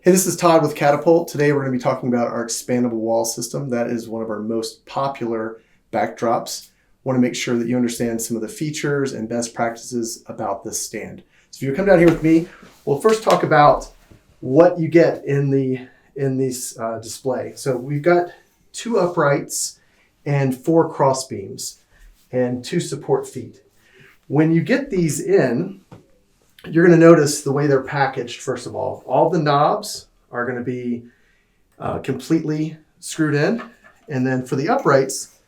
Hey, this is Todd with Catapult. Today we're going to be talking about our expandable wall system. That is one of our most popular backdrops. Want to make sure that you understand some of the features and best practices about this stand. So if you come down here with me, we'll first talk about what you get in this display. So we've got 2 uprights and 4 cross beams and 2 support feet. When you get these in, you're going to notice the way they're packaged. First of all the knobs are going to be completely screwed in. And then for the uprights,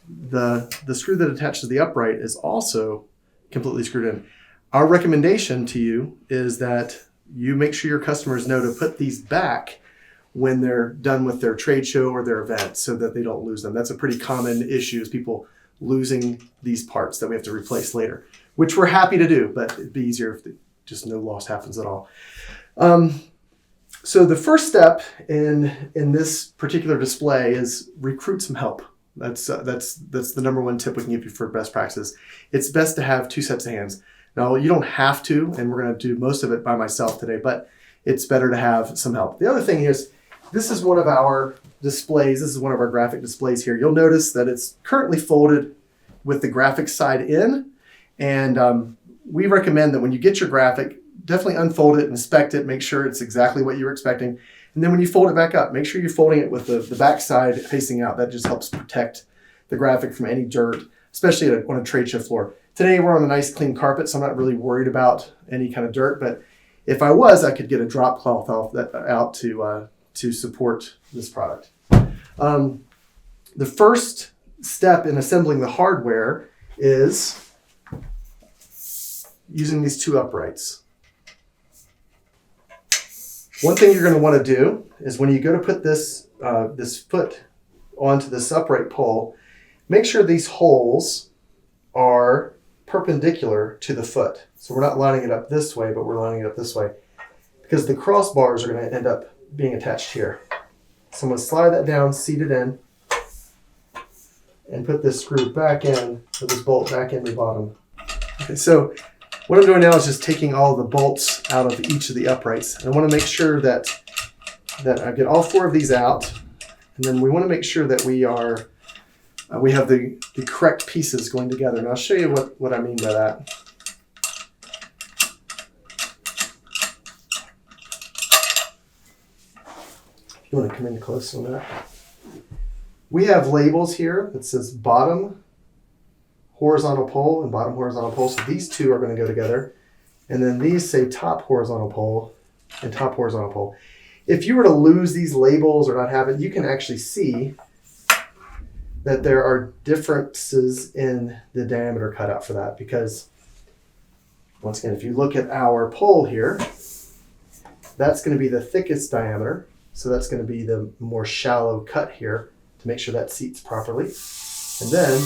the screw that attaches the upright is also completely screwed in. Our recommendation to you is that you make sure your customers know to put these back when they're done with their trade show or their event so that they don't lose them. That's a pretty common issue, is people losing these parts that we have to replace later, which we're happy to do, but it'd be easier if just no loss happens at all. So the first step in this particular display is recruit some help. That's the number one tip we can give you for best practices. It's best to have 2 sets of hands. Now, you don't have to, and we're going to do most of it by myself today, but it's better to have some help. The other thing is, this is one of our displays. This is one of our graphic displays here. You'll notice that it's currently folded with the graphic side in. And we recommend that when you get your graphic, definitely unfold it, inspect it, make sure it's exactly what you're expecting. And then when you fold it back up, make sure you're folding it with the back side facing out. That just helps protect the graphic from any dirt, especially on a trade show floor. Today we're on a nice clean carpet, so I'm not really worried about any kind of dirt. But if I was, I could get a drop cloth out to support this product. The first step in assembling the hardware is using these 2 uprights. One thing you're going to want to do is when you go to put this foot onto this upright pole, make sure these holes are perpendicular to the foot. So we're not lining it up this way, but we're lining it up this way, because the crossbars are going to end up being attached here. So I'm going to slide that down, seat it in, and put this screw back in, or this bolt back in the bottom. Okay, so what I'm doing now is just taking all the bolts out of each of the uprights. And I want to make sure that I get all 4 of these out. And then we want to make sure that we have the correct pieces going together. And I'll show you what I mean by that. If you want to come in close on that. We have labels here that says bottom horizontal pole and bottom horizontal pole. So these 2 are going to go together. And then these say top horizontal pole and top horizontal pole. If you were to lose these labels or not have it, you can actually see that there are differences in the diameter cutout for that. Because once again, if you look at our pole here, that's going to be the thickest diameter. So that's going to be the more shallow cut here to make sure that seats properly. And then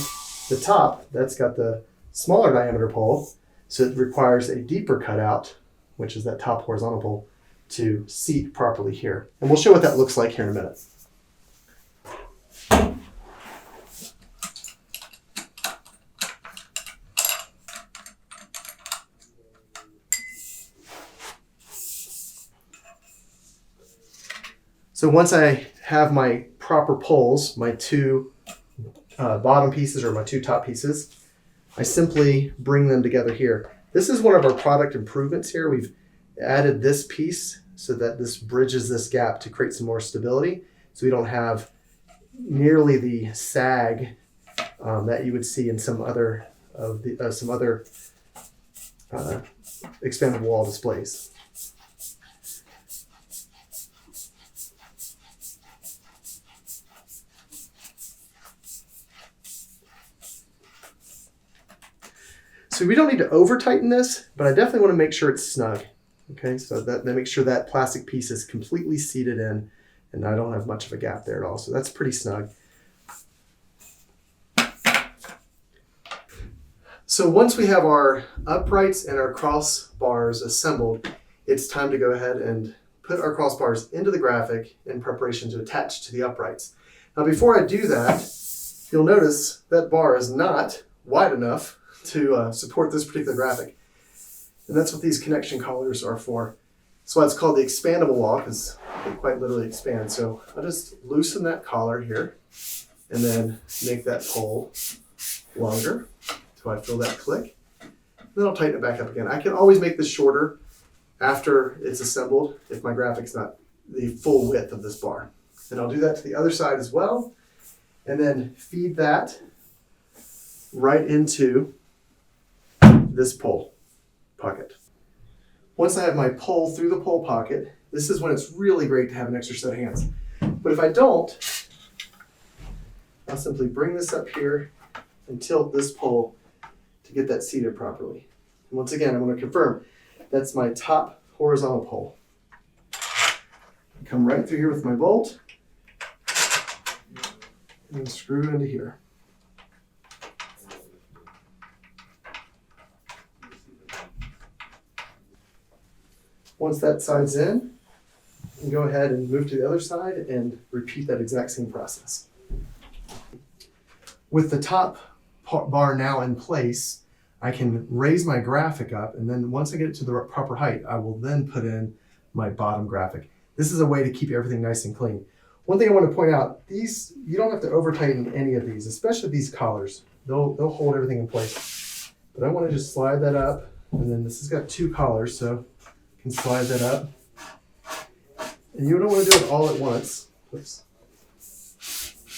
the top, that's got the smaller diameter pole, so it requires a deeper cutout, which is that top horizontal pole, to seat properly here. And we'll show what that looks like here in a minute. So once I have my proper poles, my 2 bottom pieces or my 2 top pieces, I simply bring them together here. This is one of our product improvements here. We've added this piece so that this bridges this gap to create some more stability, so we don't have nearly the sag that you would see in some other expandable wall displays. So we don't need to over tighten this, but I definitely want to make sure it's snug. Okay, so that makes sure that plastic piece is completely seated in, and I don't have much of a gap there at all. So that's pretty snug. So once we have our uprights and our crossbars assembled, it's time to go ahead and put our crossbars into the graphic in preparation to attach to the uprights. Now before I do that, you'll notice that bar is not wide enough to support this particular graphic. And that's what these connection collars are for. That's why it's called the expandable wall, because it quite literally expands. So I'll just loosen that collar here and then make that pole longer until I feel that click. Then I'll tighten it back up again. I can always make this shorter after it's assembled if my graphic's not the full width of this bar. And I'll do that to the other side as well. And then feed that right into this pole pocket. Once I have my pole through the pole pocket, this is when it's really great to have an extra set of hands. But if I don't, I'll simply bring this up here and tilt this pole to get that seated properly. And once again, I'm going to confirm that's my top horizontal pole. Come right through here with my bolt and screw it into here. Once that side's in, you can go ahead and move to the other side and repeat that exact same process. With the top bar now in place, I can raise my graphic up, and then once I get it to the proper height, I will then put in my bottom graphic. This is a way to keep everything nice and clean. One thing I want to point out, these, you don't have to over tighten any of these, especially these collars. They'll hold everything in place. But I want to just slide that up, and then this has got 2 collars, so I can slide that up. And you don't want to do it all at once. Oops.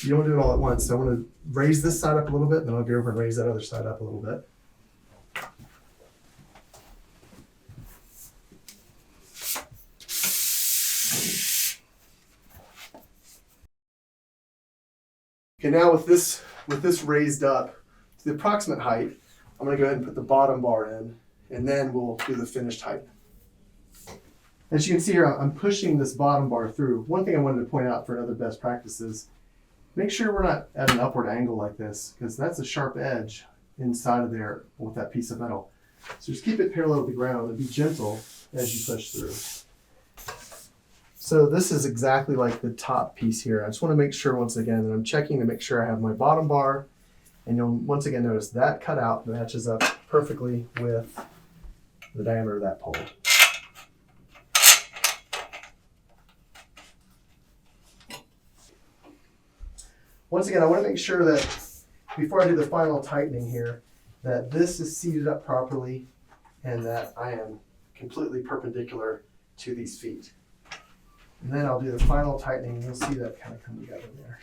You don't want to do it all at once. So I want to raise this side up a little bit, then I'll go over and raise that other side up a little bit. Okay, now with this raised up to the approximate height, I'm going to go ahead and put the bottom bar in, and then we'll do the finished height. As you can see here, I'm pushing this bottom bar through. One thing I wanted to point out for another best practice is make sure we're not at an upward angle like this, because that's a sharp edge inside of there with that piece of metal. So just keep it parallel to the ground and be gentle as you push through. So this is exactly like the top piece here. I just want to make sure once again that I'm checking to make sure I have my bottom bar, and you'll once again notice that cutout matches up perfectly with the diameter of that pole. Once again, I want to make sure that before I do the final tightening here, that this is seated up properly and that I am completely perpendicular to these feet. And then I'll do the final tightening, and you'll see that kind of come together there.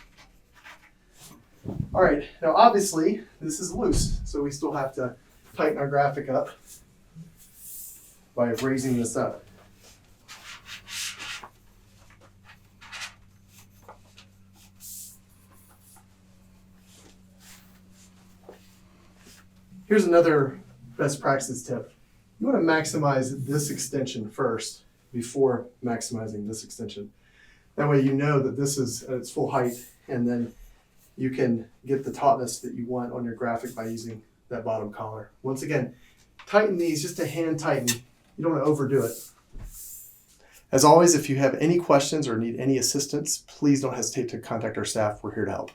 All right, now obviously this is loose, so we still have to tighten our graphic up by raising this up. Here's another best practice tip. You want to maximize this extension first before maximizing this extension. That way you know that this is at its full height, and then you can get the tautness that you want on your graphic by using that bottom collar. Once again, tighten these just a hand tighten. You don't want to overdo it. As always, if you have any questions or need any assistance, please don't hesitate to contact our staff. We're here to help.